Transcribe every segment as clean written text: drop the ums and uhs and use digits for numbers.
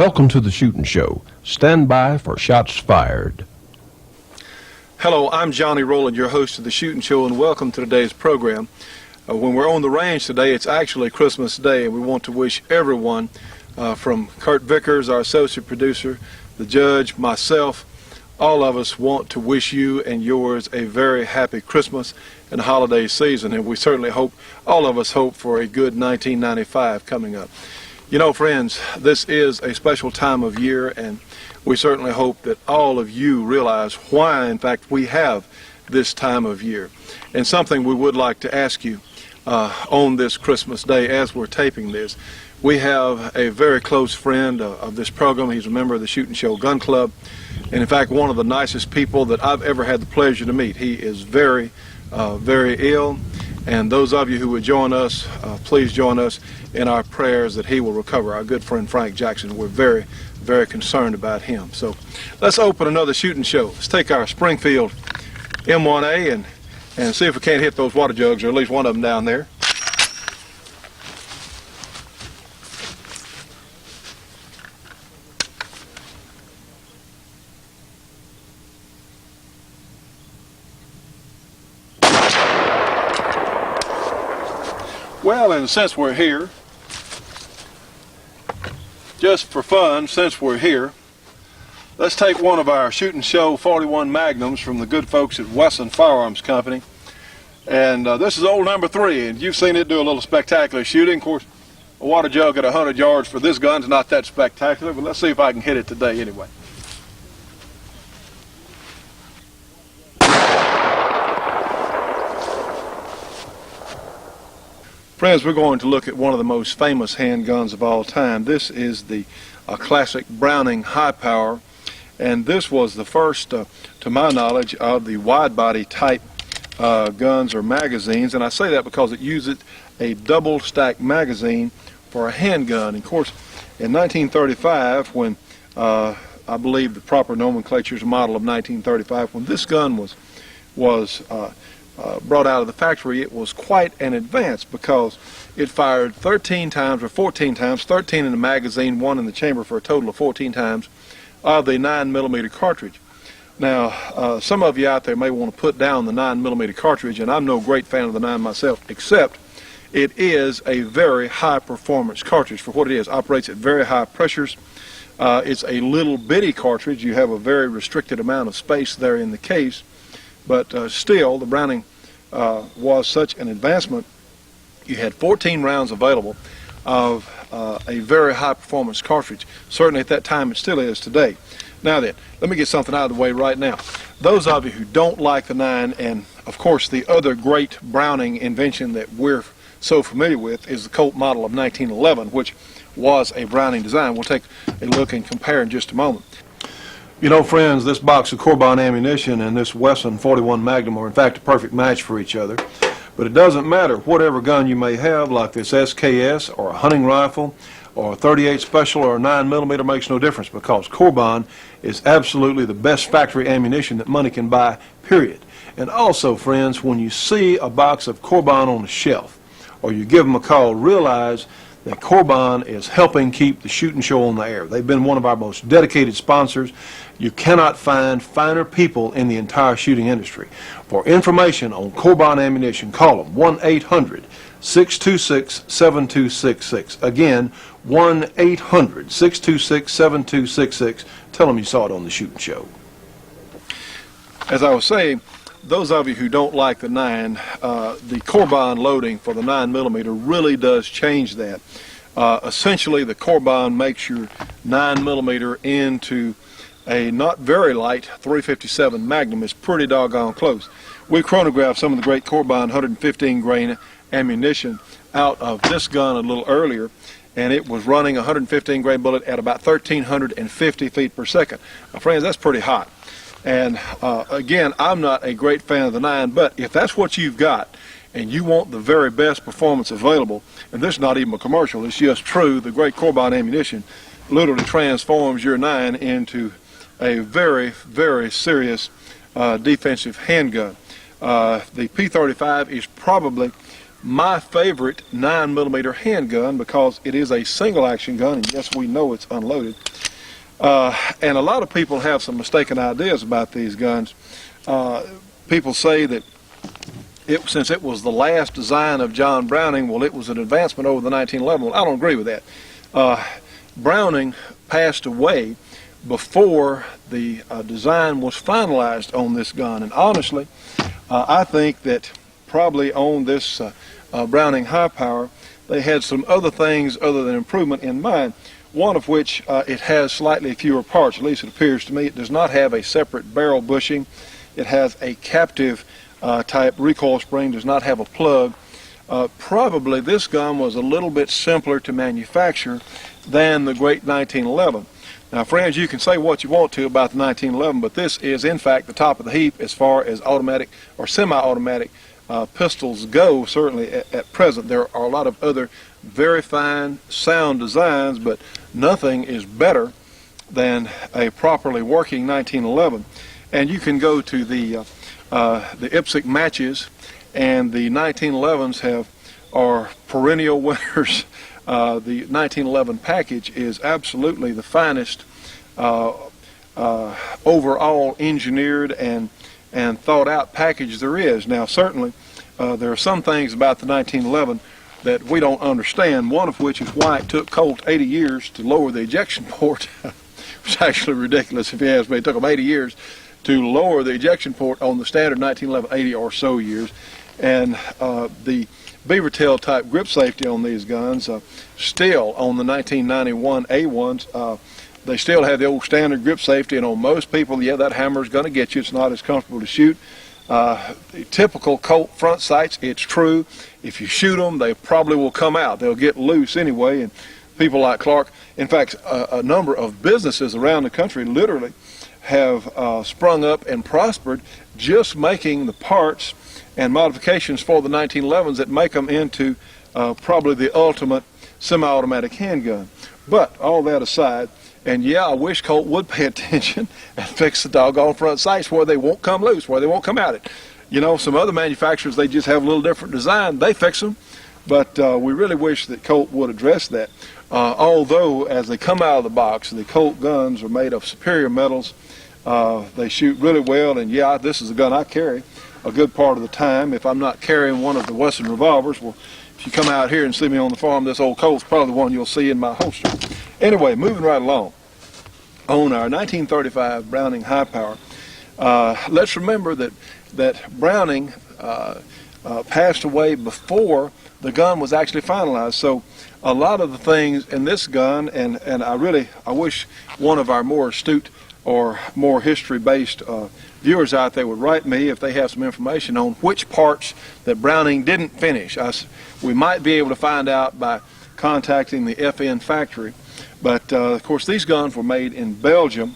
Welcome to the Shootin' Show. Stand by for shots fired. Hello, I'm Johnny Rowland, your host of the Shootin' Show, and welcome to today's program. When we're on the range today, it's actually Christmas Day, and we want to wish everyone, from Kurt Vickers, our associate producer, the judge, myself, all of us want to wish you and yours a very happy Christmas and holiday season, and we certainly hope, all of us hope for a good 1995 coming up. You know, friends, this is a special time of year, and we certainly hope that all of you realize why, in fact, we have this time of year. And something we would like to ask you on this Christmas Day as we're taping this. We have a very close friend of this program. He's a member of the Shootin' Show Gun Club, and in fact, one of the nicest people that I've ever had the pleasure to meet. He is very, very ill. And those of you who would join us, please join us in our prayers that he will recover. Our good friend Frank Jackson, we're very, very concerned about him. So let's open another Shootin' Show. Let's take our Springfield M1A and see if we can't hit those water jugs, or at least one of them down there. Well, and since we're here, just for fun, since we're here, let's take one of our Shootin' Show 41 Magnums from the good folks at Wesson Firearms Company. And this is old number 3, and you've seen it do a little spectacular shooting. Of course, a water jug at 100 yards for this gun's not that spectacular, but let's see if I can hit it today anyway. Friends, we're going to look at one of the most famous handguns of all time. This is the classic Browning High Power, and this was the first, to my knowledge, of the wide-body type guns or magazines, and I say that because it uses a double-stack magazine for a handgun. And of course, in 1935, when I believe the proper nomenclature is a model of 1935, when this gun was brought out of the factory, it was quite an advance because it fired 13 times or 14 times, 13 in the magazine, 1 in the chamber, for a total of 14 times of the 9mm cartridge. Now, some of you out there may want to put down the 9mm cartridge, and I'm no great fan of the 9 myself, except it is a very high performance cartridge for what it is. Operates at very high pressures. It's a little bitty cartridge. You have a very restricted amount of space there in the case. But still, the Browning was such an advancement. You had 14 rounds available of a very high-performance cartridge. Certainly at that time, it still is today. Now then, let me get something out of the way right now. Those of you who don't like the 9, and of course the other great Browning invention that we're so familiar with is the Colt model of 1911, which was a Browning design. We'll take a look and compare in just a moment. You know, friends, this box of Corbon ammunition and this Wesson 41 Magnum are in fact a perfect match for each other. But it doesn't matter whatever gun you may have, like this SKS or a hunting rifle or a 38 Special or a 9mm, makes no difference, because Corbon is absolutely the best factory ammunition that money can buy, period. And also, friends, when you see a box of Corbon on the shelf or you give them a call, realize that Corbon is helping keep the Shootin' Show on the air. They've been one of our most dedicated sponsors. You cannot find finer people in the entire shooting industry. For information on Corbon ammunition, call them 1-800-626-7266. Again, 1-800-626-7266. Tell them you saw it on the Shootin' Show. As I was saying, those of you who don't like the 9, the Corbon loading for the 9mm really does change that. Essentially, the Corbon makes your 9mm into a not very light 357 Magnum. Is pretty doggone close. We chronographed some of the great Corbon 115 grain ammunition out of this gun a little earlier, and it was running a 115 grain bullet at about 1,350 feet per second. Now, friends, that's pretty hot. And again, I'm not a great fan of the 9, but if that's what you've got and you want the very best performance available, and this is not even a commercial, it's just true, the great Corbon ammunition literally transforms your 9 into a very, very serious defensive handgun. The P35 is probably my favorite 9mm handgun because it is a single action gun, and yes, we know it's unloaded. And a lot of people have some mistaken ideas about these guns. People say that since it was the last design of John Browning, well, it was an advancement over the 1911 one. I don't agree with that. Browning passed away before the design was finalized on this gun. And honestly, I think that probably on this Browning High Power, they had some other things other than improvement in mind. One of which it has slightly fewer parts, at least it appears to me. It does not have a separate barrel bushing. It has a captive type recoil spring, does not have a plug. Probably this gun was a little bit simpler to manufacture than the great 1911. Now, friends, you can say what you want to about the 1911, but this is in fact the top of the heap as far as automatic or semi-automatic pistols go. Certainly at present there are a lot of other very fine sound designs, but nothing is better than a properly working 1911. And you can go to the IPSC matches, and the 1911s are perennial winners. The 1911 package is absolutely the finest overall engineered and thought out package there is. Now certainly there are some things about the 1911 that we don't understand, one of which is why it took Colt 80 years to lower the ejection port. It's actually ridiculous if you ask me. It took them 80 years to lower the ejection port on the standard 1911, 80 or so years. And the beaver tail type grip safety on these guns, still on the 1991 A1s, they still have the old standard grip safety, and on most people, yeah, that hammer is going to get you. It's not as comfortable to shoot. The typical Colt front sights, it's true. If you shoot them, they probably will come out. They'll get loose anyway, and people like Clark, in fact, a number of businesses around the country literally have sprung up and prospered just making the parts and modifications for the 1911s that make them into probably the ultimate semi-automatic handgun. But all that aside, and yeah, I wish Colt would pay attention and fix the doggone front sights where they won't come loose, where they won't come at it. You know, some other manufacturers, they just have a little different design. They fix them, but we really wish that Colt would address that. Although, as they come out of the box, the Colt guns are made of superior metals. They shoot really well, and yeah, this is a gun I carry a good part of the time. If I'm not carrying one of the Western revolvers, well, if you come out here and see me on the farm, this old Colt's probably the one you'll see in my holster. Anyway, moving right along. On our 1935 Browning High Power, let's remember that Browning passed away before the gun was actually finalized. So a lot of the things in this gun, and I wish one of our more astute or more history-based viewers out there would write me if they have some information on which parts that Browning didn't finish. We might be able to find out by contacting the FN factory. But of course these guns were made in Belgium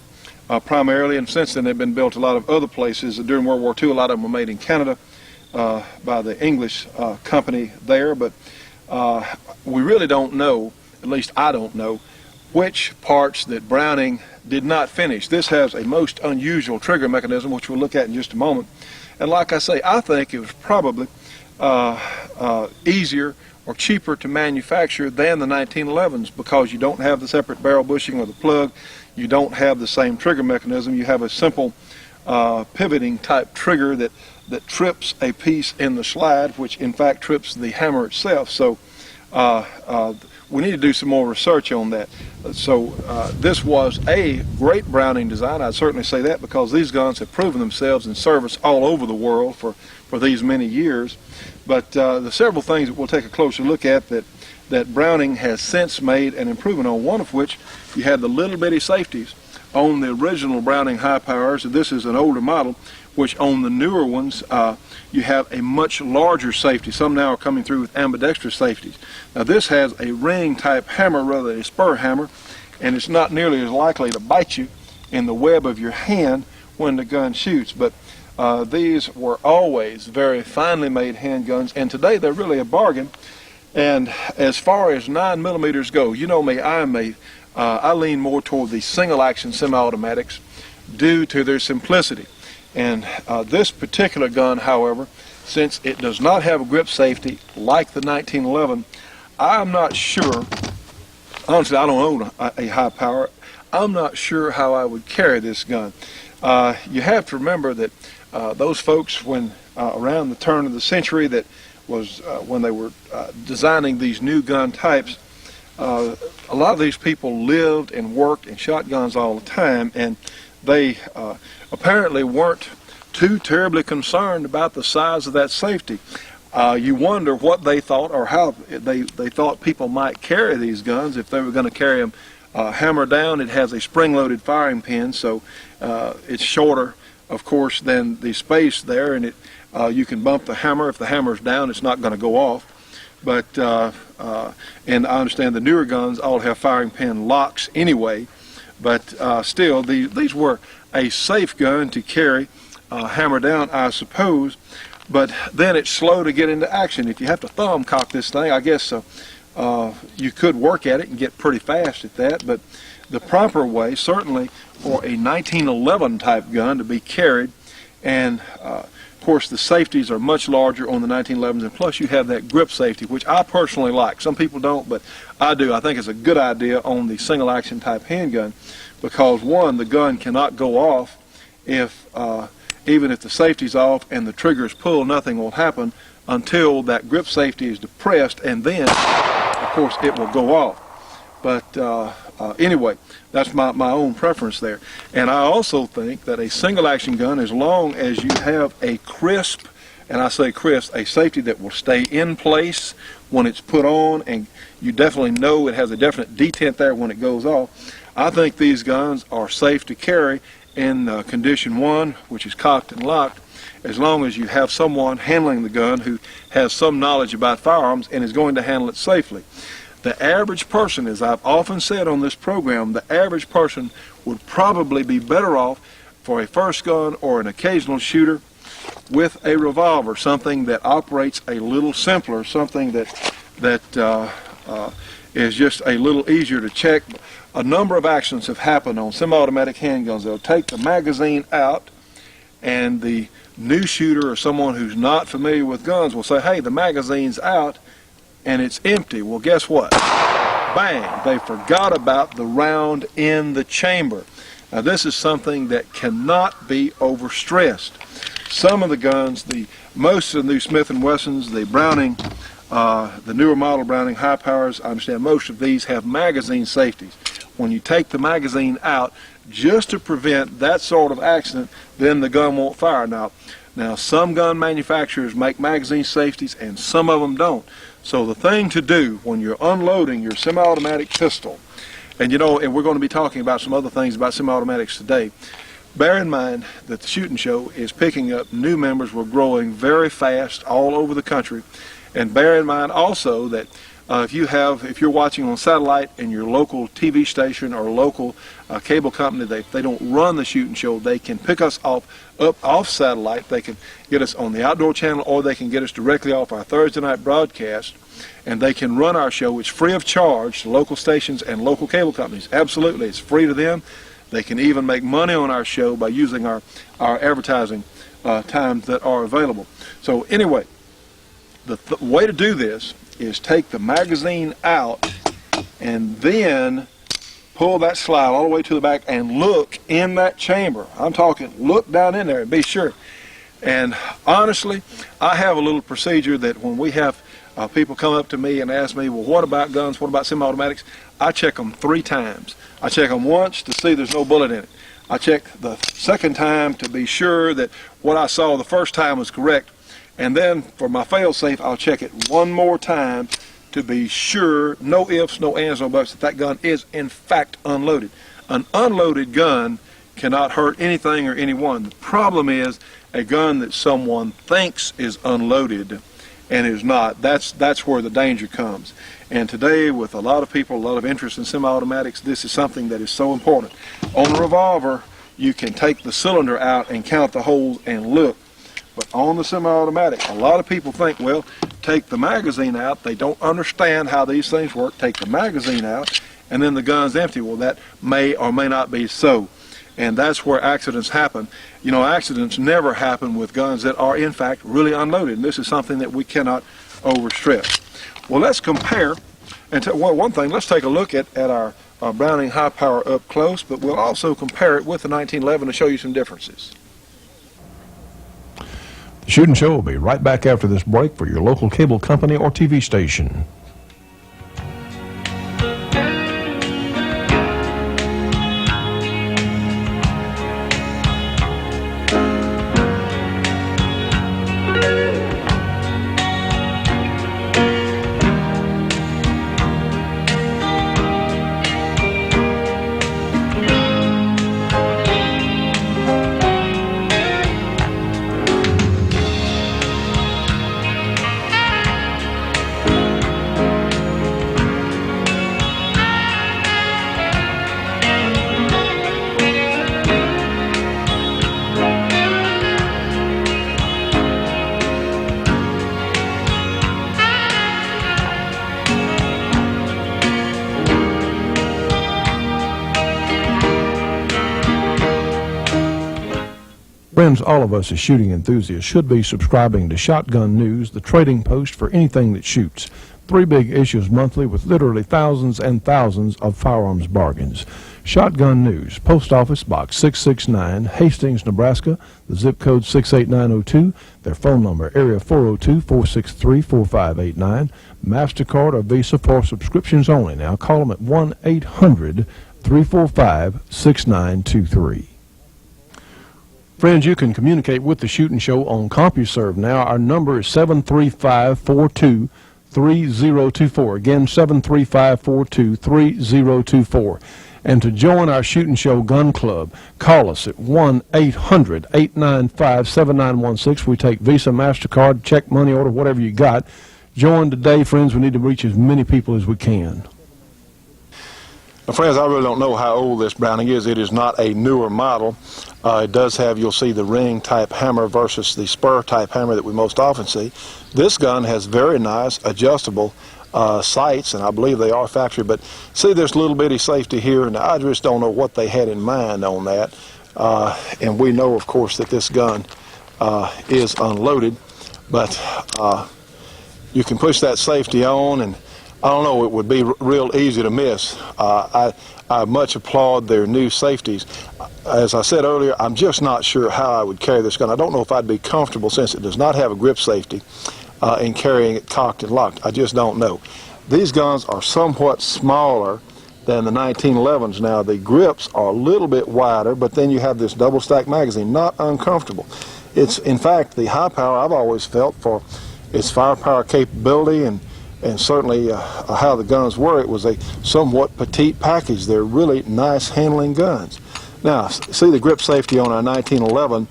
primarily, and since then they've been built a lot of other places. During World War II, a lot of them were made in Canada by the English company there. But we really don't know, at least I don't know, which parts that Browning did not finish. This has a most unusual trigger mechanism, which we'll look at in just a moment. And like I say, I think it was probably easier or cheaper to manufacture than the 1911s because you don't have the separate barrel bushing or the plug. You don't have the same trigger mechanism. You have a simple pivoting type trigger that trips a piece in the slide, which in fact trips the hammer itself. So we need to do some more research on that. So this was a great Browning design. I'd certainly say that because these guns have proven themselves in service all over the world for these many years. But the several things that we'll take a closer look at that Browning has since made an improvement on, one of which you had the little bitty safeties on the original Browning High Powers. This is an older model, which on the newer ones you have a much larger safety. Some now are coming through with ambidextrous safeties. Now this has a ring type hammer rather than a spur hammer, and it's not nearly as likely to bite you in the web of your hand when the gun shoots. But these were always very finely made handguns, and today they're really a bargain. And as far as 9mm go, you know me, I lean more toward the single action semi-automatics due to their simplicity. And this particular gun, however, since it does not have a grip safety like the 1911, I'm not sure. Honestly, I don't own a high power. I'm not sure how I would carry this gun. You have to remember that those folks, when around the turn of the century, that was when they were designing these new gun types, a lot of these people lived and worked in shotguns all the time, and they apparently weren't too terribly concerned about the size of that safety. You wonder what they thought, or how they thought people might carry these guns if they were going to carry them hammer down. It has a spring-loaded firing pin, so it's shorter, of course, than the space there, and you can bump the hammer. If the hammer's down, it's not going to go off. But and I understand the newer guns all have firing pin locks anyway, but still, these were a safe gun to carry hammer down, I suppose. But then it's slow to get into action. If you have to thumb cock this thing, I guess you could work at it and get pretty fast at that. But the proper way, certainly for a 1911 type gun to be carried, and of course the safeties are much larger on the 1911s, and plus you have that grip safety, which I personally like. Some people don't, but I do. I think it's a good idea on the single action type handgun, because one, the gun cannot go off if even if the safety's off and the trigger is pulled, nothing will happen until that grip safety is depressed, and then of course it will go off. But anyway, that's my own preference there. And I also think that a single action gun, as long as you have a crisp, and I say crisp, a safety that will stay in place when it's put on, and you definitely know it has a definite detent there when it goes off, I think these guns are safe to carry in condition one, which is cocked and locked, as long as you have someone handling the gun who has some knowledge about firearms and is going to handle it safely. The average person, as I've often said on this program, the average person would probably be better off for a first gun or an occasional shooter with a revolver, something that operates a little simpler, something that is just a little easier to check. A number of accidents have happened on semi-automatic handguns. They'll take the magazine out, and the new shooter or someone who's not familiar with guns will say, hey, the magazine's out and it's empty. Well, guess what? Bang! They forgot about the round in the chamber. Now, this is something that cannot be overstressed. Some of the guns, most of the new Smith & Wessons, the Browning, the newer model Browning high powers, I understand most of these have magazine safeties. When you take the magazine out, just to prevent that sort of accident, then the gun won't fire. Now some gun manufacturers make magazine safeties and some of them don't. So the thing to do when you're unloading your semi-automatic pistol, and and we're going to be talking about some other things about semi-automatics today, bear in mind that the shooting show is picking up new members. We're growing very fast all over the country. And bear in mind also that if you're watching on satellite and your local TV station or local cable company, they don't run the shooting show, they can pick us off satellite. They can get us on the outdoor channel, or they can get us directly off our Thursday night broadcast, and they can run our show. It's free of charge to local stations and local cable companies. Absolutely, it's free to them. They can even make money on our show by using our advertising times that are available. So anyway, the way to do this is take the magazine out and then pull that slide all the way to the back and look in that chamber. I'm talking look down in there and be sure. And honestly, I have a little procedure that when we have people come up to me and ask me, well, what about guns, what about semi-automatics? I check them 3 times. I check them once to see there's no bullet in it. I check the second time to be sure that what I saw the first time was correct. And then for my fail-safe, I'll check it one more time to be sure, no ifs, no ands, no buts, that gun is in fact unloaded. An unloaded gun cannot hurt anything or anyone. The problem is a gun that someone thinks is unloaded and is not. That's where the danger comes. And today, with a lot of people, a lot of interest in semi-automatics, this is something that is so important. On a revolver, you can take the cylinder out and count the holes and look. But on the semi-automatic, a lot of people think, well, take the magazine out. They don't understand how these things work. Take the magazine out, and then the gun's empty. Well, that may or may not be so. And that's where accidents happen. Accidents never happen with guns that are, in fact, really unloaded. And this is something that we cannot overstress. Well, let's compare. And one thing, let's take a look at our Browning high power up close, but we'll also compare it with the 1911 to show you some differences. The Shootin' Show will be right back after this break for your local cable company or TV station. Friends, all of us as shooting enthusiasts should be subscribing to Shotgun News, the trading post for anything that shoots. 3 big issues monthly with literally thousands and thousands of firearms bargains. Shotgun News, Post Office Box 669, Hastings, Nebraska, the zip code 68902, their phone number, area 402-463-4589, MasterCard or Visa for subscriptions only. Now call them at 1-800-345-6923. Friends, you can communicate with the Shootin' Show on CompuServe now. Our number is 735-42-3024. Again, 735-42-3024. And to join our Shootin' Show Gun Club, call us at 1-800-895-7916. We take Visa, MasterCard, check, money order, whatever you got. Join today, friends. We need to reach as many people as we can. Now, friends, I really don't know how old this Browning is. It is not a newer model. It does have, you'll see, the ring type hammer versus the spur type hammer that we most often see. This gun has very nice adjustable sights, and I believe they are factory, but see this little bitty safety here, and I just don't know what they had in mind on that. And we know, of course, that this gun is unloaded, but you can push that safety on, and I don't know, it would be real easy to miss. I much applaud their new safeties. As I said earlier, I'm just not sure how I would carry this gun. I don't know if I'd be comfortable, since it does not have a grip safety, in carrying it cocked and locked. I just don't know. These guns are somewhat smaller than the 1911s. Now, the grips are a little bit wider, but then you have this double stack magazine. Not uncomfortable. It's, in fact, the high power I've always felt for its firepower capability and certainly how the guns were. It was a somewhat petite package. They're really nice handling guns. Now, see the grip safety on our 1911.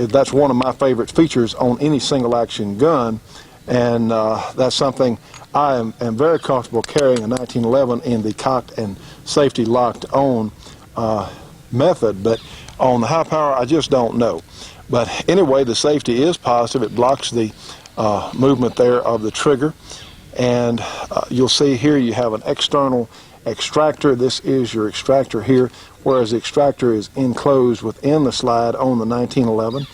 That's one of my favorite features on any single action gun, and that's something I am very comfortable carrying a 1911 in the cocked and safety locked on method, but on the high power I just don't know. But anyway, the safety is positive. It blocks the movement there of the trigger, and you'll see here you have an external extractor. This is your extractor here, whereas the extractor is enclosed within the slide on the 1911,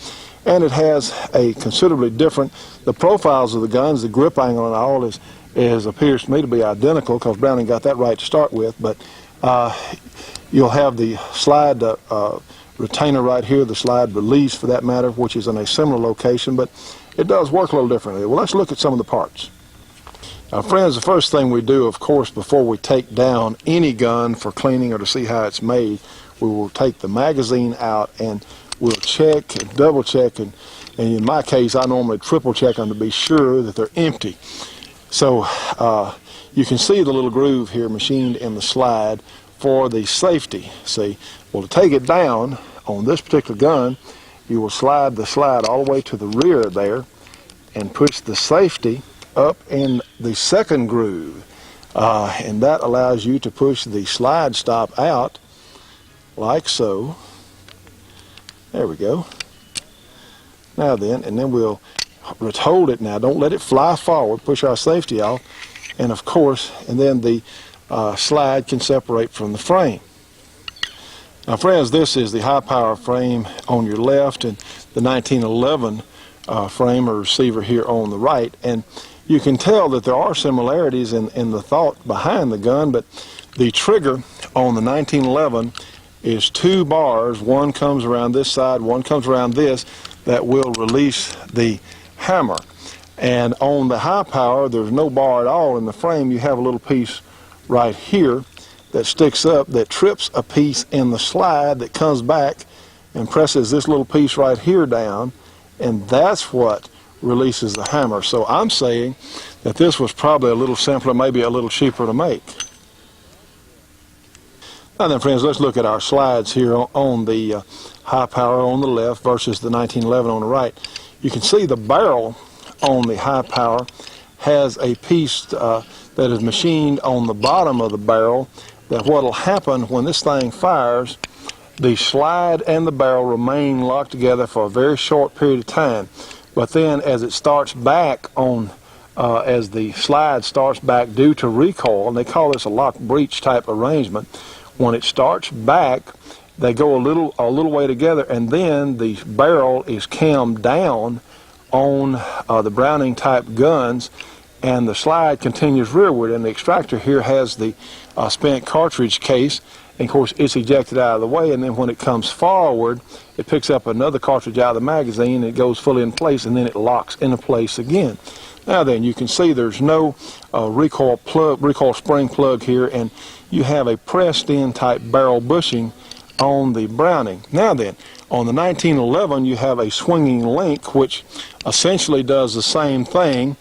and it has a considerably different, the profiles of the guns, the grip angle and all appears to me to be identical, because Browning got that right to start with, but you'll have the slide retainer right here, the slide release for that matter, which is in a similar location, but it does work a little differently. Well, let's look at some of the parts. Now, friends, the first thing we do, of course, before we take down any gun for cleaning or to see how it's made, we will take the magazine out and we'll check and double check, and in my case, I normally triple check them to be sure that they're empty. So you can see the little groove here machined in the slide for the safety. See, well, to take it down on this particular gun, you will slide the slide all the way to the rear there and push the safety up in the second groove, and that allows you to push the slide stop out like so. There we go. Now then, and then we'll hold it now. Don't let it fly forward. Push our safety off, and of course, and then the slide can separate from the frame. Now, friends, this is the high power frame on your left and the 1911 frame or receiver here on the right, and you can tell that there are similarities in the thought behind the gun, but the trigger on the 1911 is 2 bars. One comes around this side, one comes around this, that will release the hammer. And on the high power, there's no bar at all in the frame. You have a little piece right here that sticks up, that trips a piece in the slide that comes back and presses this little piece right here down, and that's what releases the hammer. So I'm saying that this was probably a little simpler, maybe a little cheaper to make. Now then, friends, let's look at our slides here on the high power on the left versus the 1911 on the right. You can see the barrel on the high power has a piece that is machined on the bottom of the barrel, that what will happen when this thing fires, the slide and the barrel remain locked together for a very short period of time. But then as it starts back on, as the slide starts back due to recoil, and they call this a lock breech type arrangement, when it starts back, they go a little way together, and then the barrel is cammed down on the Browning type guns, and the slide continues rearward, and the extractor here has the spent cartridge case, and of course it's ejected out of the way, and then when it comes forward, it picks up another cartridge out of the magazine, and it goes fully in place, and then it locks into place again. Now then, you can see there's no recoil spring plug here, and you have a pressed in type barrel bushing on the Browning. Now then, on the 1911 you have a swinging link, which essentially does the same thing.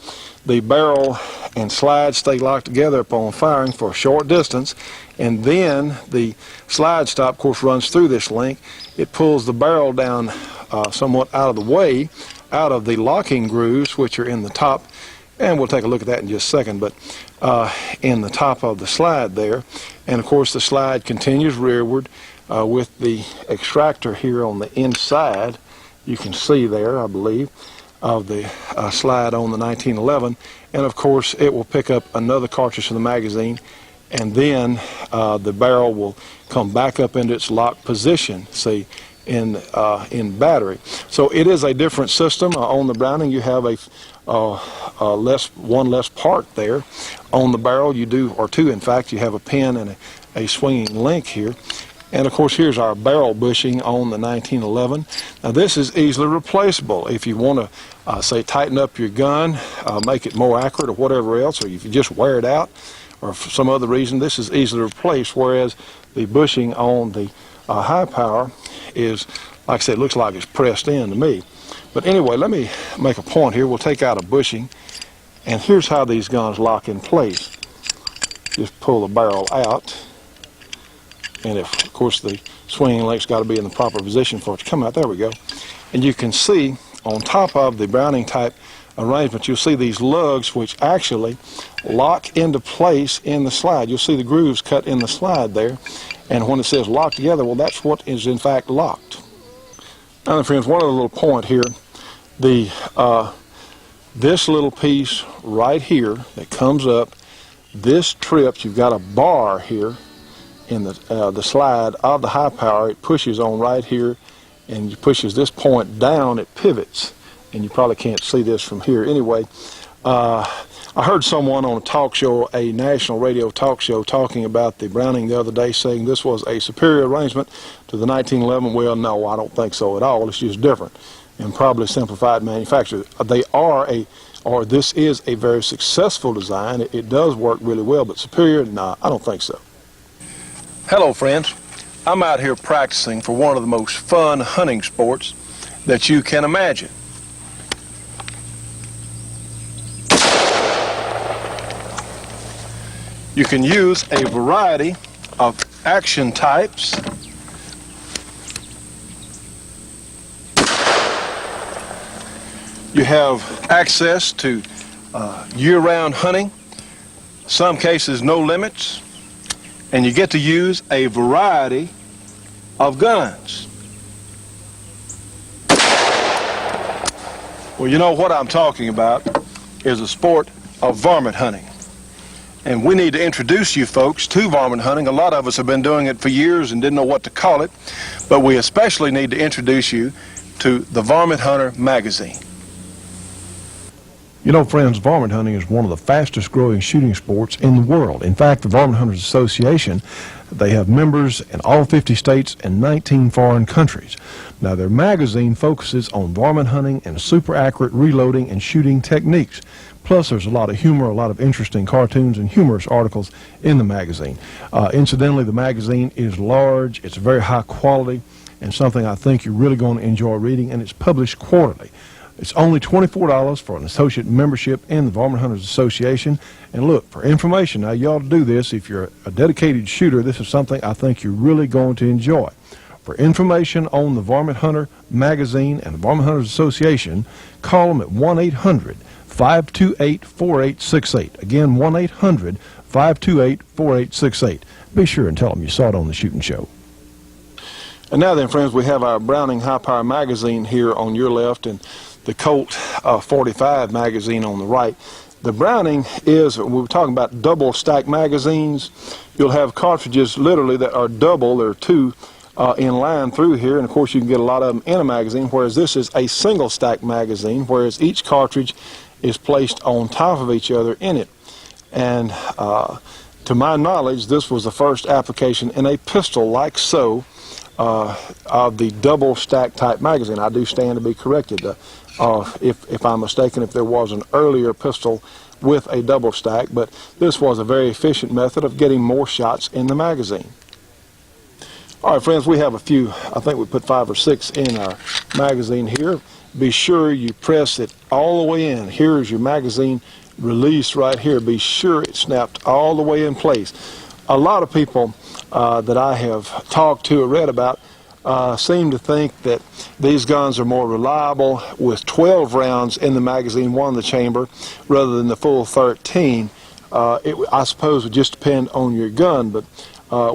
The barrel and slide stay locked together upon firing for a short distance, and then the slide stop, of course, runs through this link. It pulls the barrel down somewhat out of the way, out of the locking grooves, which are in the top, and we'll take a look at that in just a second, but in the top of the slide there. And of course the slide continues rearward with the extractor here on the inside. You can see there, I believe, of the slide on the 1911, and of course it will pick up another cartridge from the magazine, and then the barrel will come back up into its locked position, see, in battery. So it is a different system. On the Browning you have one less part there. On the barrel you do, or two in fact, you have a pin and a swinging link here. And of course here's our barrel bushing on the 1911. Now this is easily replaceable. If you want to say tighten up your gun, make it more accurate or whatever else, or if you just wear it out or for some other reason, this is easily replaced, whereas the bushing on the high power is, like I said, it looks like it's pressed in to me. But anyway, let me make a point here. We'll take out a bushing, and here's how these guns lock in place. Just pull the barrel out, and of course the swinging link's got to be in the proper position for it to come out. There we go. And you can see on top of the Browning type arrangement, you'll see these lugs which actually lock into place in the slide. You'll see the grooves cut in the slide there, and when it says locked together, well, that's what is in fact locked. Now then, friends, one other little point here. This little piece right here that comes up, this trips, you've got a bar here in the slide of the high power. It pushes on right here, and you pushes this point down, it pivots, and you probably can't see this from here. Anyway, I heard someone on a talk show, a national radio talk show, talking about the Browning the other day, saying this was a superior arrangement to the 1911. Well, no, I don't think so at all. It's just different and probably simplified manufacture. This is a very successful design. It does work really well, but superior, no, I don't think so. Hello, friends. I'm out here practicing for one of the most fun hunting sports that you can imagine. You can use a variety of action types. You have access to year-round hunting, some cases no limits, and you get to use a variety of guns. Well, you know what I'm talking about is a sport of varmint hunting. And we need to introduce you folks to varmint hunting. A lot of us have been doing it for years and didn't know what to call it, but we especially need to introduce you to the Varmint Hunter magazine. You know, friends, varmint hunting is one of the fastest growing shooting sports in the world. In fact, the Varmint Hunters Association, they have members in all 50 states and 19 foreign countries. Now, their magazine focuses on varmint hunting and super accurate reloading and shooting techniques. Plus, there's a lot of humor, a lot of interesting cartoons and humorous articles in the magazine. Incidentally, the magazine is large, it's very high quality, and something I think you're really going to enjoy reading, and it's published quarterly. It's only $24 for an associate membership in the Varmint Hunters Association. And look, for information, now you ought to do this. If you're a dedicated shooter, this is something I think you're really going to enjoy. For information on the Varmint Hunter magazine and the Varmint Hunters Association, call them at 1-800-528-4868. Again, 1-800-528-4868. Be sure and tell them you saw it on the Shootin' Show. And now then, friends, we have our Browning High Power magazine here on your left and the Colt 45 magazine on the right. The Browning is, we were talking about double stack magazines. You'll have cartridges literally that are double. There are two in line through here, and of course you can get a lot of them in a magazine, whereas this is a single stack magazine, whereas each cartridge is placed on top of each other in it. And to my knowledge, this was the first application in a pistol like so of the double stack type magazine. I do stand to be corrected if I'm mistaken, if there was an earlier pistol with a double stack, but this was a very efficient method of getting more shots in the magazine. All right, friends, we have a few, I think we put 5 or 6 in our magazine here. Be sure you press it all the way in. Here is your magazine release right here. Be sure it's snapped all the way in place. A lot of people that I have talked to or read about seem to think that these guns are more reliable with 12 rounds in the magazine, one in the chamber, rather than the full 13. I suppose would just depend on your gun, but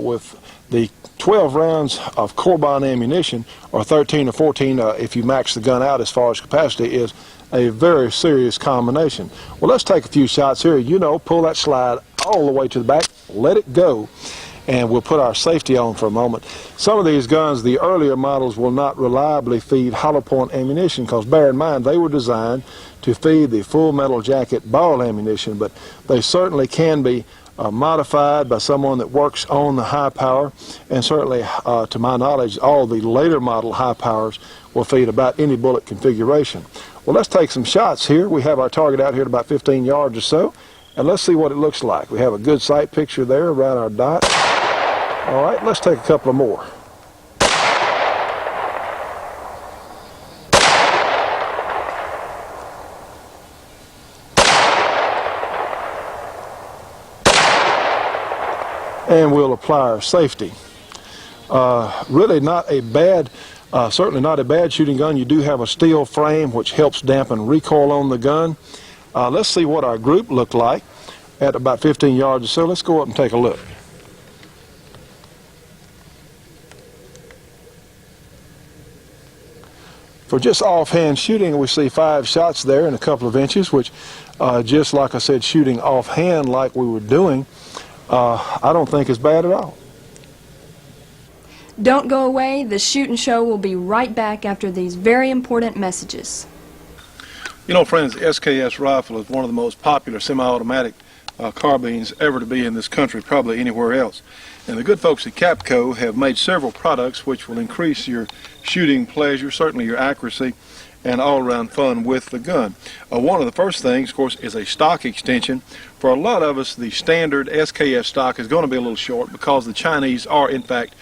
with the 12 rounds of Corbine ammunition, or 13 or 14 if you max the gun out as far as capacity, is a very serious combination. Well, let's take a few shots here. You know, pull that slide all the way to the back, let it go, and we'll put our safety on for a moment. Some of these guns, the earlier models, will not reliably feed hollow point ammunition, because bear in mind they were designed to feed the full metal jacket ball ammunition, but they certainly can be modified by someone that works on the high power, and certainly to my knowledge all the later model high powers will feed about any bullet configuration. Well, let's take some shots here. We have our target out here at about 15 yards or so, and let's see what it looks like. We have a good sight picture there around our dot. All right, let's take a couple of more. And we'll apply our safety. Really not a bad, certainly not a bad shooting gun. You do have a steel frame which helps dampen recoil on the gun. Let's see what our group looked like at about 15 yards or so. Let's go up and take a look. For just offhand shooting, we see 5 shots there in a couple of inches, which just like I said, shooting offhand like we were doing, I don't think is bad at all. Don't go away. The Shootin' Show will be right back after these very important messages. You know, friends, the SKS rifle is one of the most popular semi-automatic carbines ever to be in this country, probably anywhere else. And the good folks at Capco have made several products which will increase your shooting pleasure, certainly your accuracy, and all-around fun with the gun. One of the first things, of course, is a stock extension. For a lot of us, the standard SKS stock is going to be a little short because the Chinese are, in fact,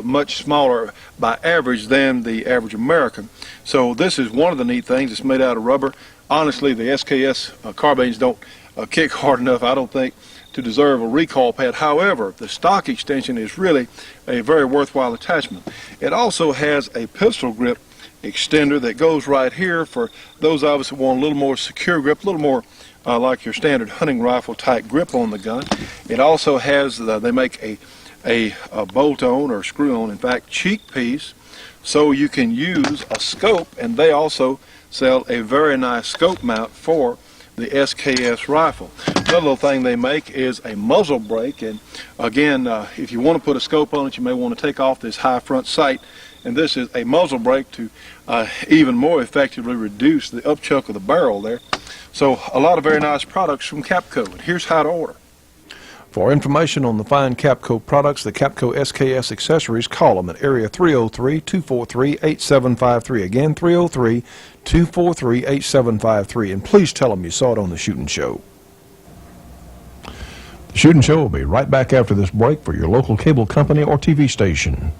much smaller by average than the average American. So this is one of the neat things. It's made out of rubber. Honestly, the SKS carbines don't kick hard enough, I don't think, to deserve a recoil pad. However, the stock extension is really a very worthwhile attachment. It also has a pistol grip extender that goes right here for those of us who want a little more secure grip, a little more like your standard hunting rifle type grip on the gun. It also has, they make a bolt-on or screw-on, in fact, cheek piece, so you can use a scope, and they also sell a very nice scope mount for the SKS rifle. Another little thing they make is a muzzle brake, and again, if you want to put a scope on it, you may want to take off this high front sight and this is a muzzle brake to even more effectively reduce the upchuck of the barrel there. So a lot of very nice products from Capco, and here's how to order. For information on the fine Capco products, the Capco SKS accessories, call them at area 303-243-8753. Again, 303-243-8753. And please tell them you saw it on the Shootin' Show. The Shootin' Show will be right back after this break for your local cable company or TV station.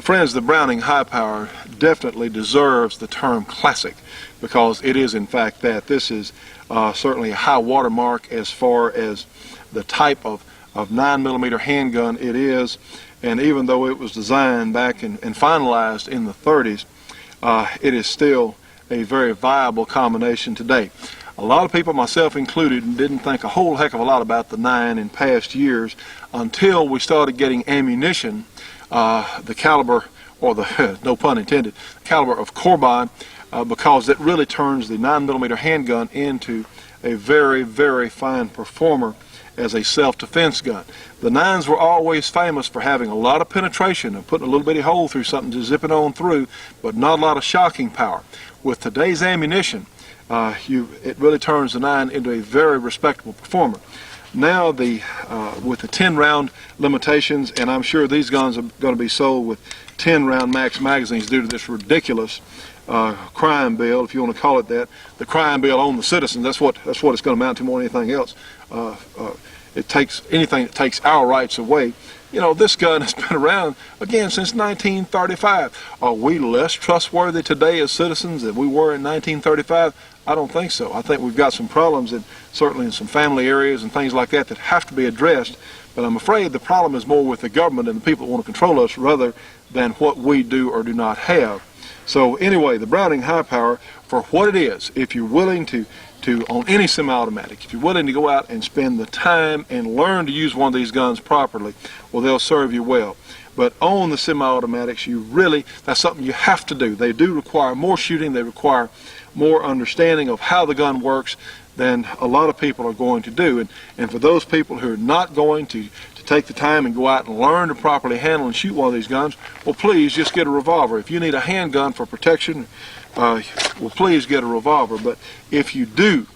Friends, the Browning High Power definitely deserves the term classic, because it is in fact that. This is certainly a high watermark as far as the type of 9mm handgun it is, and even though it was designed back and finalized in the 30s, it is still a very viable combination today. A lot of people, myself included, didn't think a whole heck of a lot about the 9 in past years until we started getting ammunition the caliber, or the no pun intended, caliber of Corbine, because it really turns the 9mm handgun into a very, very fine performer as a self-defense gun. The 9s were always famous for having a lot of penetration and putting a little bitty hole through something to zip it on through, but not a lot of shocking power. With today's ammunition, it really turns the 9 into a very respectable performer. Now, with the 10-round limitations, and I'm sure these guns are going to be sold with 10-round max magazines due to this ridiculous crime bill, if you want to call it that, the crime bill on the citizens. That's what it's going to amount to more than anything else. It takes anything that takes our rights away. You know, this gun has been around, again, since 1935. Are we less trustworthy today as citizens than we were in 1935? I don't think so. I think we've got some problems, certainly in some family areas and things like that, that have to be addressed. But I'm afraid the problem is more with the government and the people that want to control us rather than what we do or do not have. So anyway, the Browning High Power, for what it is, if you're willing to on any semi-automatic, if you're willing to go out and spend the time and learn to use one of these guns properly, well, they'll serve you well. But on the semi-automatics, that's something you have to do. They do require more shooting. They require more understanding of how the gun works than a lot of people are going to do. And for those people who are not going to take the time and go out and learn to properly handle and shoot one of these guns, well, please just get a revolver. If you need a handgun for protection, well, please get a revolver. But if you do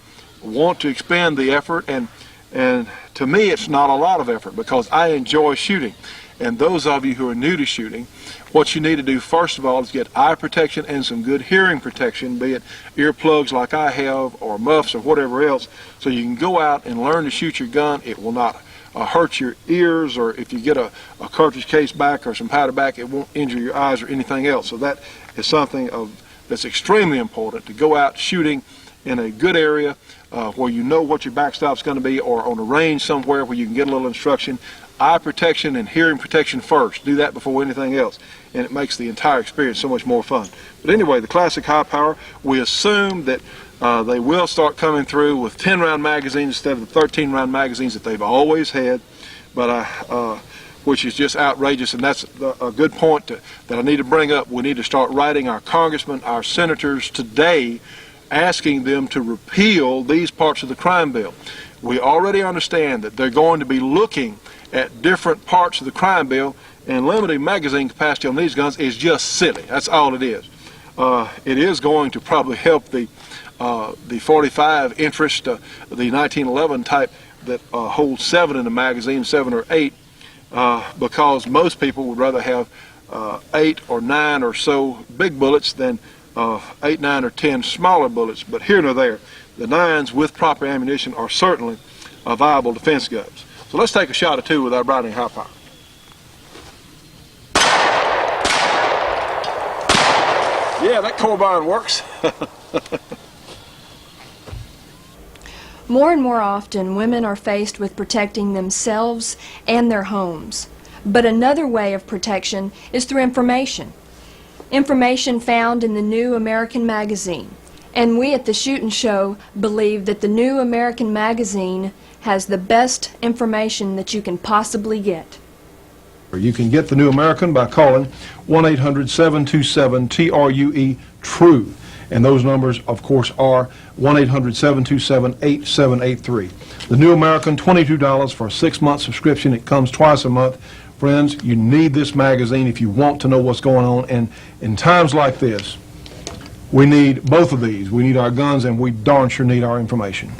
want to expand the effort, and to me it's not a lot of effort because I enjoy shooting, and those of you who are new to shooting, what you need to do first of all is get eye protection and some good hearing protection, be it earplugs like I have or muffs or whatever else, so you can go out and learn to shoot your gun. It will not hurt your ears, or if you get a cartridge case back or some powder back, it won't injure your eyes or anything else. So that is something that's extremely important, to go out shooting in a good area where you know what your backstop's going to be, or on a range somewhere where you can get a little instruction. Eye protection and hearing protection first. Do that before anything else, and it makes the entire experience so much more fun. But anyway, the classic High Power, we assume that they will start coming through with 10-round magazines instead of the 13-round magazines that they've always had, but which is just outrageous, and that's a good point that I need to bring up. We need to start writing our congressmen, our senators today, asking them to repeal these parts of the crime bill. We already understand that they're going to be looking at different parts of the crime bill, and limiting magazine capacity on these guns is just silly. That's all it is. It is going to probably help the 45 interest, the 1911 type that holds 7 in the magazine, 7 or 8, because most people would rather have 8 or 9 or so big bullets than 8, 9, or 10 smaller bullets. But here nor there, the 9s with proper ammunition are certainly viable defense guns. So let's take a shot or two with our Browning high power. Yeah, that carbine works. More and more often, women are faced with protecting themselves and their homes. But another way of protection is through information. Information found in the New American Magazine. And we at the Shootin' Show believe that the New American Magazine has the best information that you can possibly get. You can get the New American by calling 1-800-727-TRUE. And those numbers, of course, are 1-800-727-8783. The New American, $22 for a 6-month subscription. It comes twice a month. Friends, you need this magazine if you want to know what's going on. And in times like this, we need both of these. We need our guns, and we darn sure need our information.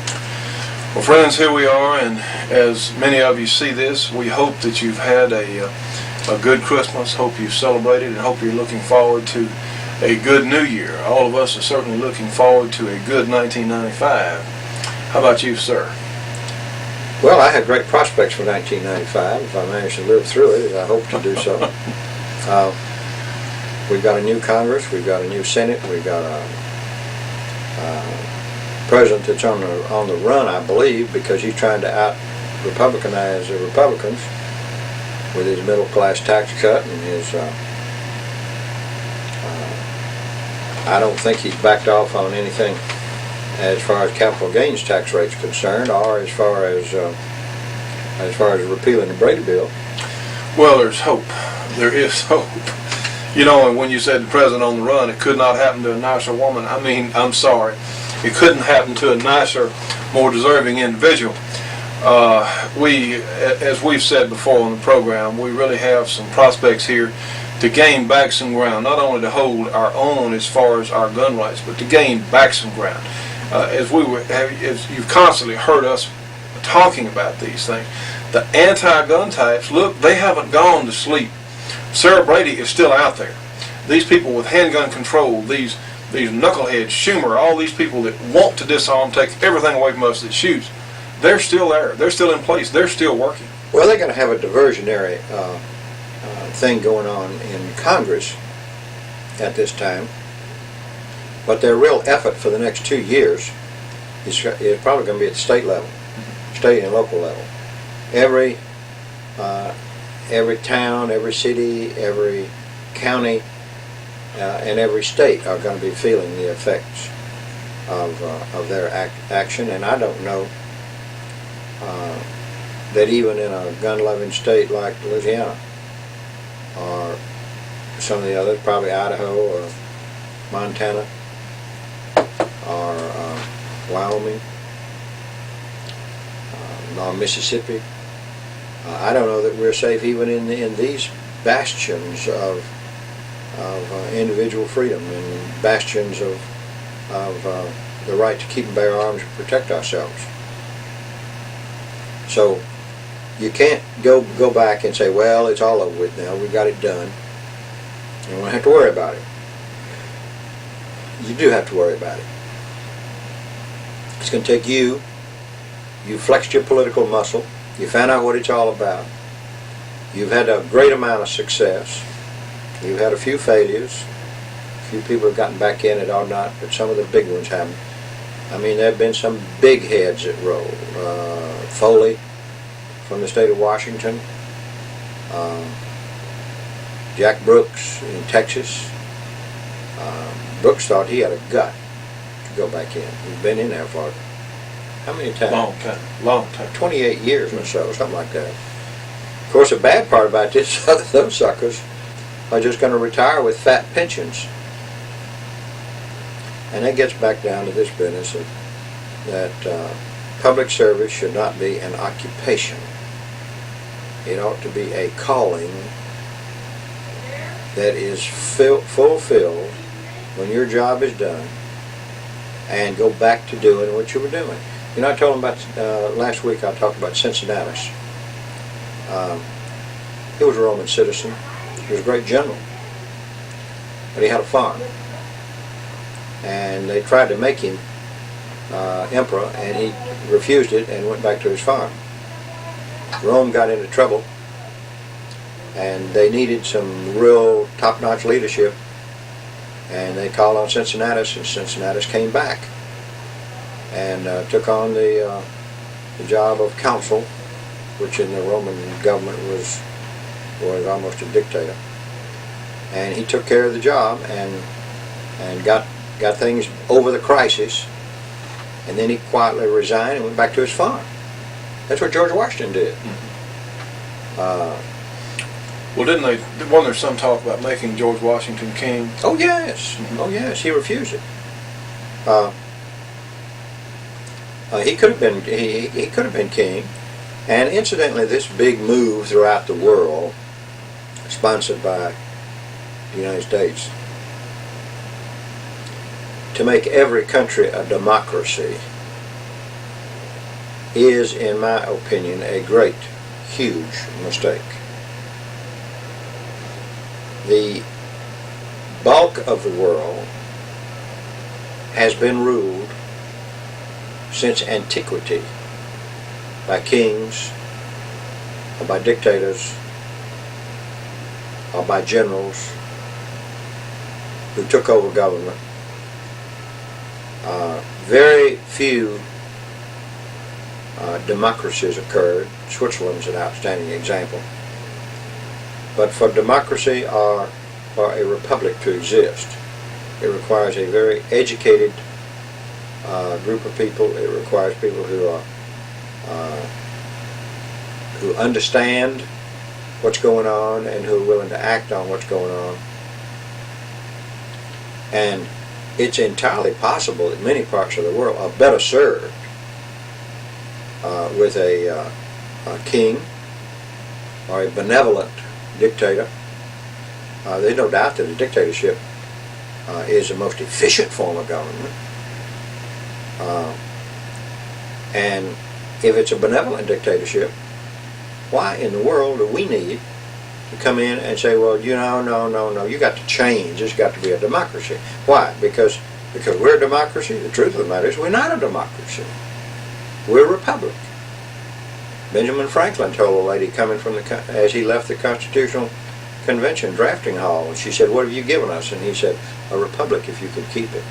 Well, friends, here we are, and as many of you see this, we hope that you've had a good Christmas, hope you've celebrated, and hope you're looking forward to a good New Year. All of us are certainly looking forward to a good 1995. How about you, sir? Well, I had great prospects for 1995, if I manage to live through it, as I hope to do so. We've got a new Congress, we've got a new Senate, we've got a president that's on the run, I believe, because he's trying to out-Republicanize the Republicans with his middle-class tax cut and his... I don't think he's backed off on anything as far as capital gains tax rates concerned, or as far as repealing the Brady bill. Well, there's hope. There is hope. You know, and when you said the president on the run, it could not happen to a nicer woman. I mean, I'm sorry. It couldn't happen to a nicer, more deserving individual. As we've said before on the program, we really have some prospects here to gain back some ground, not only to hold our own as far as our gun rights, but to gain back some ground. As you've constantly heard us talking about these things, the anti-gun types, look, they haven't gone to sleep. Sarah Brady is still out there. These people with handgun control, these knuckleheads, Schumer, all these people that want to disarm, take everything away from us that shoots, they're still there. They're still in place. They're still working. Well, they're going to have a diversionary thing going on in Congress at this time, but their real effort for the next 2 years is probably going to be at the state level, state and local level. Every town, every city, every county, and every state are going to be feeling the effects of their action, and I don't know that even in a gun-loving state like Louisiana, or some of the others, probably Idaho or Montana or Wyoming or Mississippi. I don't know that we're safe even in these bastions of individual freedom and bastions of the right to keep and bear arms and protect ourselves. So you can't go back and say, well, it's all over with now, we got it done, and we don't have to worry about it. You do have to worry about it. It's going to take you flexed your political muscle, you found out what it's all about, you've had a great amount of success, you've had a few failures, a few people have gotten back in it or not, but some of the big ones haven't. I mean, there have been some big heads that roll. Foley from the state of Washington, Jack Brooks in Texas. Brooks thought he had a gut to go back in. He's been in there for how many times? Long time. 28 years or so, something like that. Of course, the bad part about this, those suckers are just going to retire with fat pensions. And that gets back down to this business of that public service should not be an occupation. It ought to be a calling that is fulfilled when your job is done, and go back to doing what you were doing. You know, I told them about, last week I talked about Cincinnatus. He was a Roman citizen. He was a great general. But he had a farm. And they tried to make him emperor, and he refused it and went back to his farm. Rome got into trouble, and they needed some real top-notch leadership, and they called on Cincinnatus, and Cincinnatus came back and took on the job of consul, which in the Roman government was almost a dictator. And he took care of the job and got things over the crisis, and then he quietly resigned and went back to his farm. That's what George Washington did. Well, wasn't there some talk about making George Washington king? Oh yes, oh yes, he refused it. He could have been he could have been king, and incidentally, this big move throughout the world, sponsored by the United States, to make every country a democracy, is, in my opinion, a great, huge mistake. The bulk of the world has been ruled since antiquity by kings, or by dictators, or by generals who took over government. Very few democracies occurred. Switzerland's an outstanding example. But for democracy or for a republic to exist, it requires a very educated group of people. It requires people who understand what's going on and who are willing to act on what's going on. And it's entirely possible that many parts of the world are better served with a king or a benevolent dictator. There's no doubt that a dictatorship is the most efficient form of government. And if it's a benevolent dictatorship, why in the world do we need to come in and say, well, no, you got to change. It's got to be a democracy. Why? Because we're a democracy? The truth of the matter is we're not a democracy. We're a republic. Benjamin Franklin told a lady coming from as he left the Constitutional Convention drafting hall, and she said, what have you given us? And he said, a republic if you could keep it.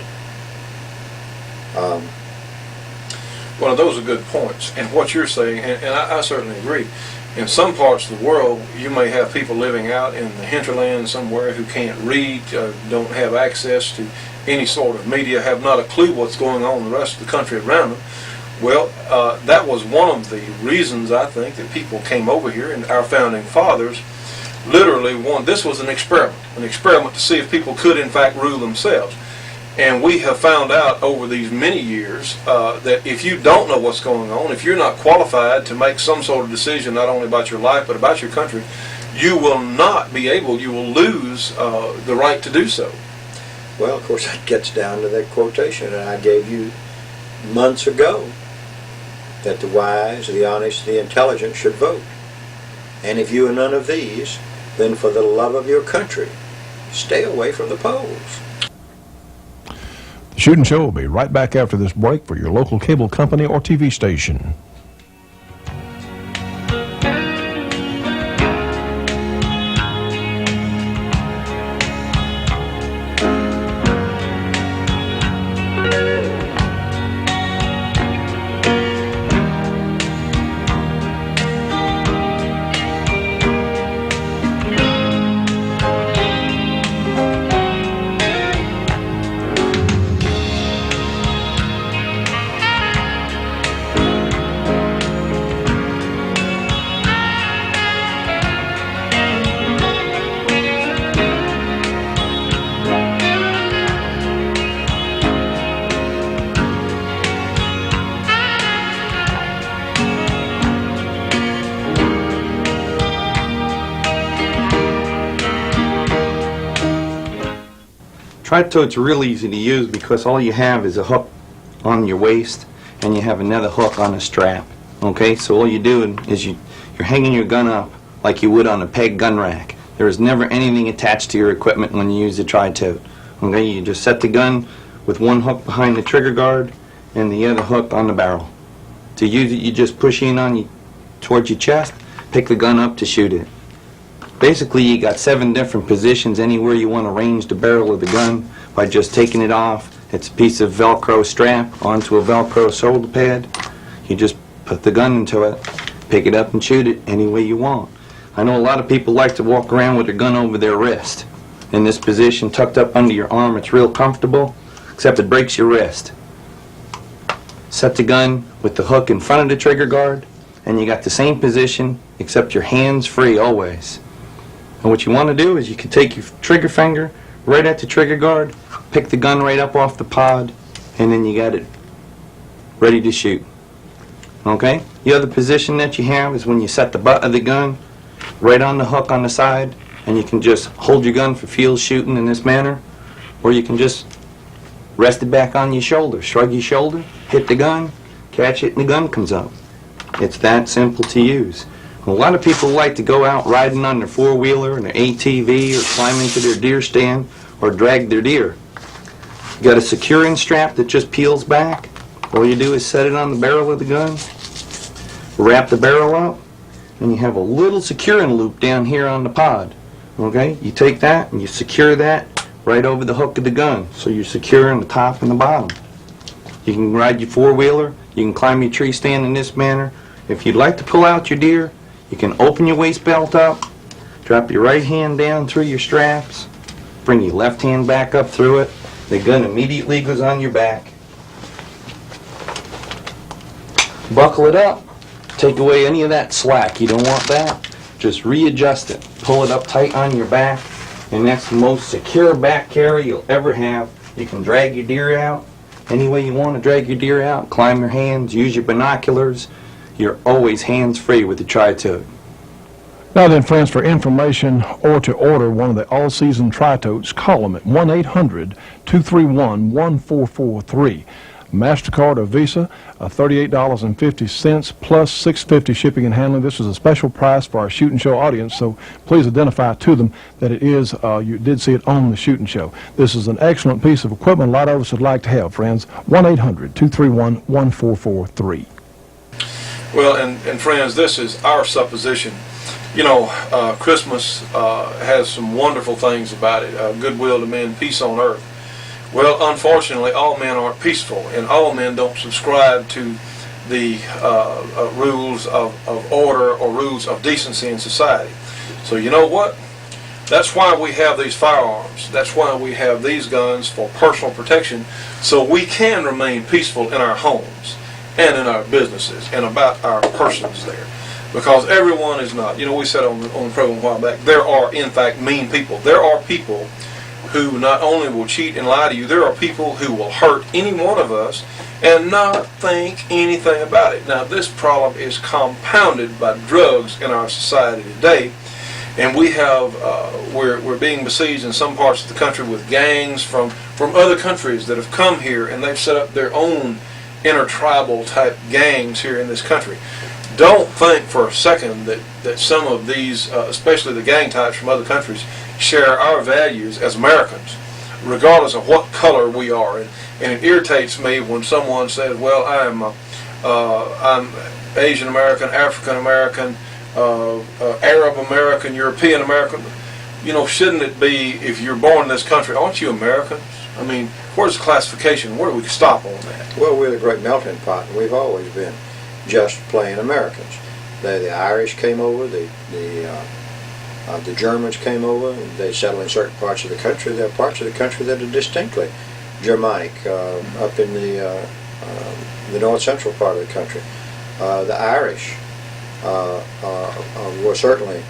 Well, those are good points. And what you're saying, and I certainly agree, in some parts of the world, you may have people living out in the hinterland somewhere who can't read, don't have access to any sort of media, have not a clue what's going on in the rest of the country around them. Well, that was one of the reasons, I think, that people came over here, and our founding fathers literally this was an experiment to see if people could, in fact, rule themselves. And we have found out over these many years that if you don't know what's going on, if you're not qualified to make some sort of decision not only about your life but about your country, you will lose the right to do so. Well, of course, that gets down to that quotation that I gave you months ago, that the wise, the honest, the intelligent should vote. And if you are none of these, then for the love of your country, stay away from the polls. The Shootin' Show will be right back after this break for your local cable company or TV station. Tri-tote's real easy to use because all you have is a hook on your waist and you have another hook on a strap. Okay, so all you do is you're hanging your gun up like you would on a peg gun rack. There is never anything attached to your equipment when you use the tri-tote. Okay, you just set the gun with one hook behind the trigger guard and the other hook on the barrel. To use it, you just push in on you towards your chest, pick the gun up to shoot it. Basically, you got 7 different positions anywhere you want to range the barrel of the gun by just taking it off. It's a piece of Velcro strap onto a Velcro shoulder pad. You just put the gun into it, pick it up and shoot it any way you want. I know a lot of people like to walk around with their gun over their wrist. In this position, tucked up under your arm, it's real comfortable, except it breaks your wrist. Set the gun with the hook in front of the trigger guard, and you got the same position, except your hands free always. And what you want to do is you can take your trigger finger right at the trigger guard, pick the gun right up off the pod, and then you got it ready to shoot. Okay? The other position that you have is when you set the butt of the gun right on the hook on the side, and you can just hold your gun for field shooting in this manner, or you can just rest it back on your shoulder, shrug your shoulder, hit the gun, catch it, and the gun comes up. It's that simple to use. A lot of people like to go out riding on their four-wheeler and their ATV, or climb into their deer stand, or drag their deer. You got a securing strap that just peels back. All you do is set it on the barrel of the gun, wrap the barrel up, and you have a little securing loop down here on the pod. Okay? You take that and you secure that right over the hook of the gun, so you're securing the top and the bottom. You can ride your four-wheeler, you can climb your tree stand in this manner. If you'd like to pull out your deer, you can open your waist belt up, drop your right hand down through your straps, bring your left hand back up through it. The gun immediately goes on your back. Buckle it up. Take away any of that slack. You don't want that. Just readjust it. Pull it up tight on your back, and that's the most secure back carry you'll ever have. You can drag your deer out any way you want to drag your deer out. Climb your hands, use your binoculars. You're always hands-free with the tri-tote. Now then, friends, for information or to order one of the all-season tri-totes, call them at 1-800-231-1443. MasterCard or Visa, $38.50 plus $6.50 shipping and handling. This is a special price for our Shootin' Show audience, so please identify to them that it is, you did see it on the Shootin' Show. This is an excellent piece of equipment a lot of us would like to have, friends. 1-800-231-1443. Well, and friends, this is our supposition. You know, Christmas has some wonderful things about it. Goodwill to men, peace on earth. Well, unfortunately, all men aren't peaceful, and all men don't subscribe to the rules of order or rules of decency in society. So you know what? That's why we have these firearms. That's why we have these guns, for personal protection, so we can remain peaceful in our homes and in our businesses and about our persons there. Because everyone is not. You know, we said on the program a while back, there are, in fact, mean people. There are people who not only will cheat and lie to you, there are people who will hurt any one of us and not think anything about it. Now, this problem is compounded by drugs in our society today, and we have we're being besieged in some parts of the country with gangs from other countries that have come here, and they've set up their own intertribal type gangs here in this country. Don't think for a second that some of these, especially the gang types from other countries, share our values as Americans, regardless of what color we are. And it irritates me when someone says, well, I'm Asian American, African American, Arab American, European American. You know, shouldn't it be, if you're born in this country, aren't you Americans? I mean, where's the classification? Where do we stop on that? Well, we're the great melting pot, and we've always been just plain Americans. The Irish came over, the Germans came over, and they settled in certain parts of the country. There are parts of the country that are distinctly Germanic, up in the north central part of the country. The Irish were certainly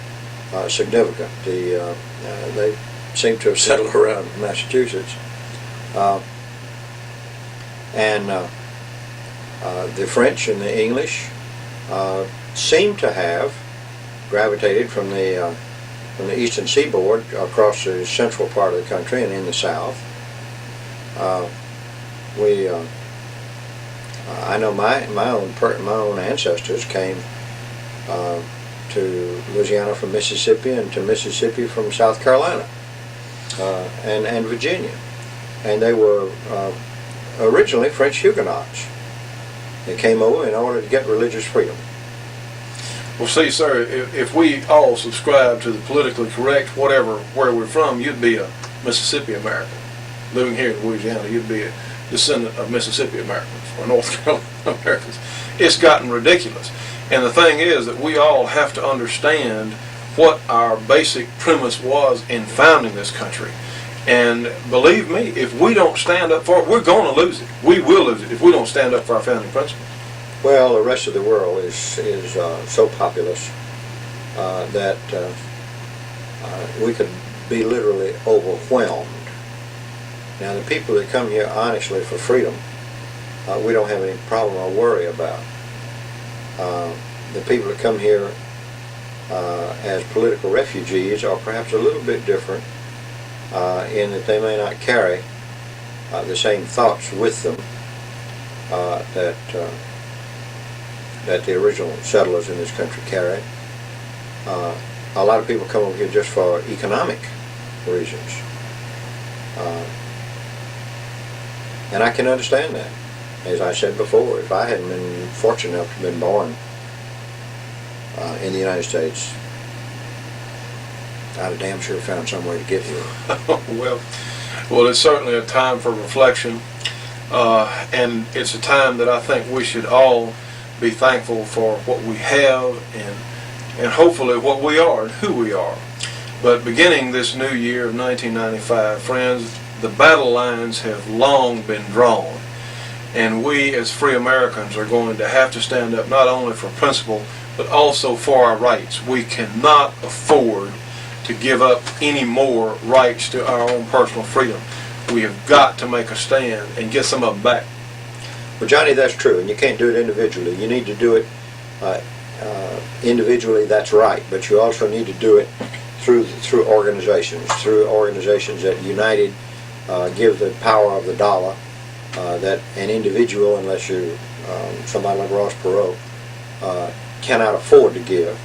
significant. They seem to have settled around Massachusetts. The French and the English seem to have gravitated from the eastern seaboard across the central part of the country and in the south. I know my own ancestors came to Louisiana from Mississippi, and to Mississippi from South Carolina and Virginia, and they were originally French Huguenots. They came over in order to get religious freedom. Well, see, sir, if we all subscribe to the politically correct whatever, where we're from, you'd be a Mississippi American. Living here in Louisiana, you'd be a descendant of Mississippi Americans or North Carolina Americans. It's gotten ridiculous. And the thing is that we all have to understand what our basic premise was in founding this country. And believe me, if we don't stand up for it, we're going to lose it. We will lose it if we don't stand up for our founding principles. Well, the rest of the world is so populous that we could be literally overwhelmed. Now, the people that come here honestly for freedom, we don't have any problem or worry about. The people that come here as political refugees are perhaps a little bit different in that they may not carry the same thoughts with them that the original settlers in this country carried. A lot of people come over here just for economic reasons. And I can understand that. As I said before, if I hadn't been fortunate enough to have been born in the United States, I'd have damn sure found some way to get here. Well, it's certainly a time for reflection, and it's a time that I think we should all be thankful for what we have and hopefully what we are and who we are. But beginning this new year of 1995, friends, the battle lines have long been drawn, and we as free Americans are going to have to stand up not only for principle but also for our rights. We cannot afford to give up any more rights to our own personal freedom. We have got to make a stand and get some of them back. Well, Johnny, that's true, and you can't do it individually. You need to do it individually, that's right, but you also need to do it through organizations that united give the power of the dollar that an individual, unless you're somebody like Ross Perot, cannot afford to give.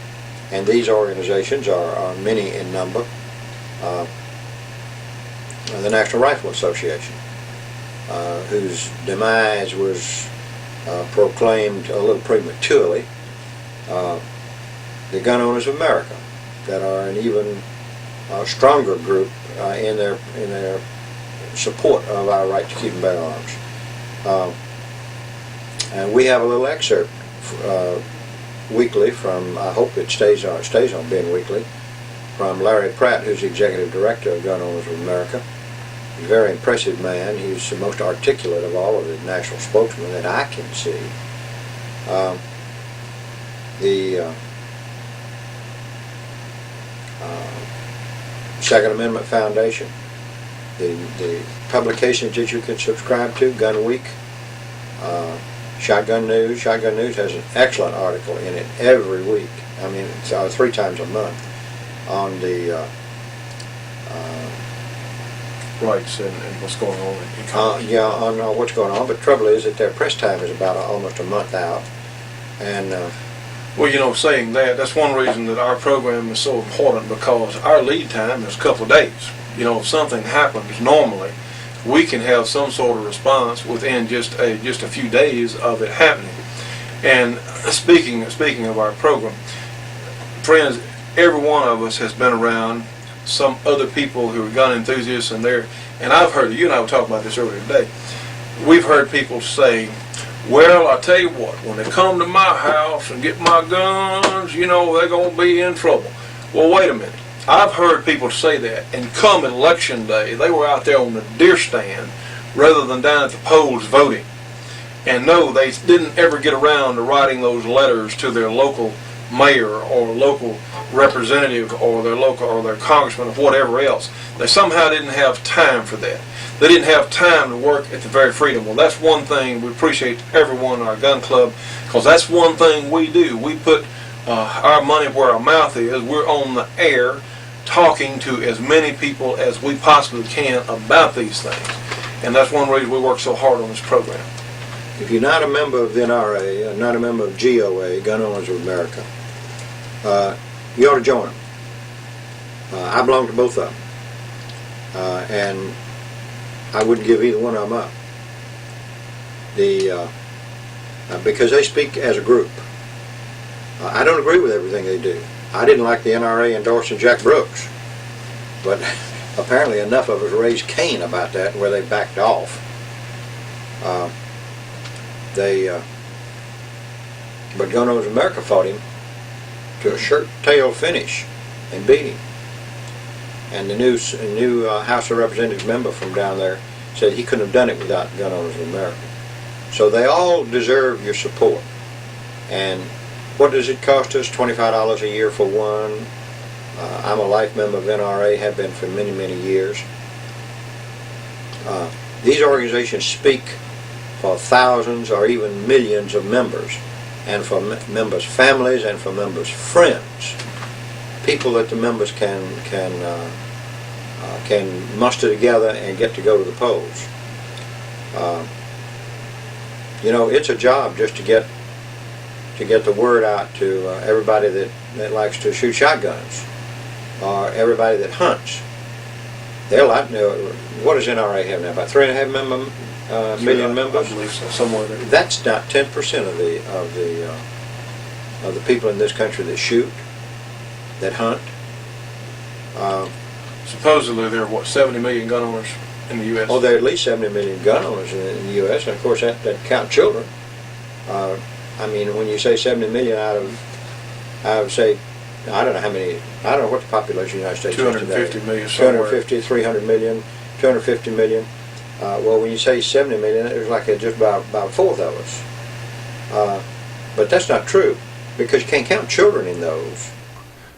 And these organizations are many in number. The National Rifle Association, whose demise was proclaimed a little prematurely. The Gun Owners of America, that are an even stronger group in their support of our right to keep and bear arms. And we have a little excerpt weekly from, I hope it stays on being weekly, from Larry Pratt, who's the executive director of Gun Owners of America. He's a very impressive man. He's the most articulate of all of the national spokesmen that I can see. The Second Amendment Foundation, the publications that you can subscribe to, Gun Week, Shotgun News. Shotgun News has an excellent article in it every week. I mean, it's 3 times a month on the rights and what's going on in Congress. yeah, on what's going on. But the trouble is that their press time is about almost a month out. And well, you know, saying that, that's one reason that our program is so important, because our lead time is a couple of days. You know, if something happens normally, we can have some sort of response within just a few days of it happening. And speaking of our program, friends, every one of us has been around some other people who are gun enthusiasts, and I've heard, you and I were talking about this earlier today, we've heard people say, well, I tell you what, when they come to my house and get my guns, you know, they're going to be in trouble. Well, wait a minute. I've heard people say that, and come election day, they were out there on the deer stand rather than down at the polls voting. And no, they didn't ever get around to writing those letters to their local mayor or local representative or their congressman or whatever else. They somehow didn't have time for that. They didn't have time to work at the very freedom. Well, that's one thing we appreciate everyone in our gun club, because that's one thing we do. We put our money where our mouth is. We're on the air talking to as many people as we possibly can about these things. And that's one reason we work so hard on this program. if you're not a member of NRA, not a member of GOA, Gun Owners of America, you ought to join them. I belong to both of them. And I wouldn't give either one of them up. because they speak as a group. I don't agree with everything they do. I didn't like the NRA endorsing Jack Brooks, but apparently enough of us raised Cain about that where they backed off. But Gun Owners America fought him to a shirt-tail finish and beat him. And the new House of Representatives member from down there said he couldn't have done it without Gun Owners of America. So they all deserve your support. And what does it cost us? $25 a year for one. I'm a life member of NRA, have been for many, many years. These organizations speak for thousands or even millions of members, and for members' families and for members' friends, people that the members can muster together and get to go to the polls. You know, it's a job just to get the word out to everybody that likes to shoot shotguns, or everybody that hunts. They're like, what does NRA have now? About 3.5 million members. I believe so, somewhere there. That's not 10% of the people in this country that shoot, that hunt. Supposedly there are, what, 70 million gun owners in the U.S.? Oh, there are at least 70 million gun owners in the U.S., and of course that count children. I mean, when you say 70 million out of say, I don't know how many, I don't know what the population of the United States is today. 250 million somewhere. 250, 300 million, 250 million. Well, when you say 70 million, it was like just about a fourth of us. But that's not true, because you can't count children in those.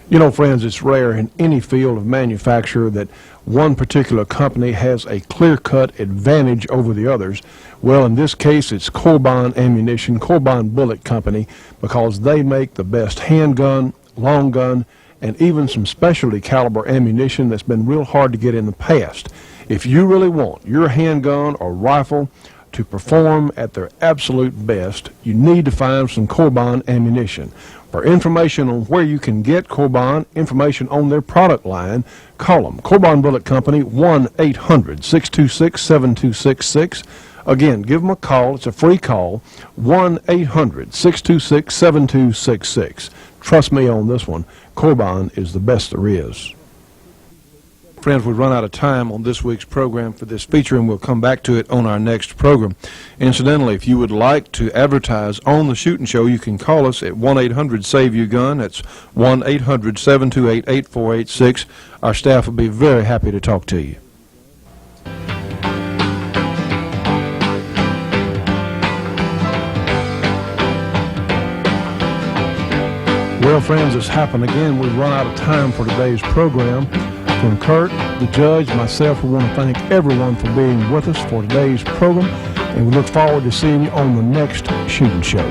You know, friends, it's rare in any field of manufacture that one particular company has a clear-cut advantage over the others. Well, in this case, it's Corbin Ammunition, Corbin Bullet Company, because they make the best handgun, long gun, and even some specialty caliber ammunition that's been real hard to get in the past. If you really want your handgun or rifle to perform at their absolute best, you need to find some Corbin ammunition. For information on where you can get Corbin, information on their product line, call them. Corbin Bullet Company, 1-800-626-7266. Again, give them a call. It's a free call, 1-800-626-7266. Trust me on this one. Corbin is the best there is. Friends, we've run out of time on this week's program for this feature, and we'll come back to it on our next program. Incidentally, if you would like to advertise on the Shootin' Show, you can call us at 1-800-SAVE-YOU-GUN. That's 1-800-728-8486. Our staff will be very happy to talk to you. Well, friends, it's happened again. We've run out of time for today's program. From Kurt, the judge, myself, we want to thank everyone for being with us for today's program, and we look forward to seeing you on the next Shootin' Show.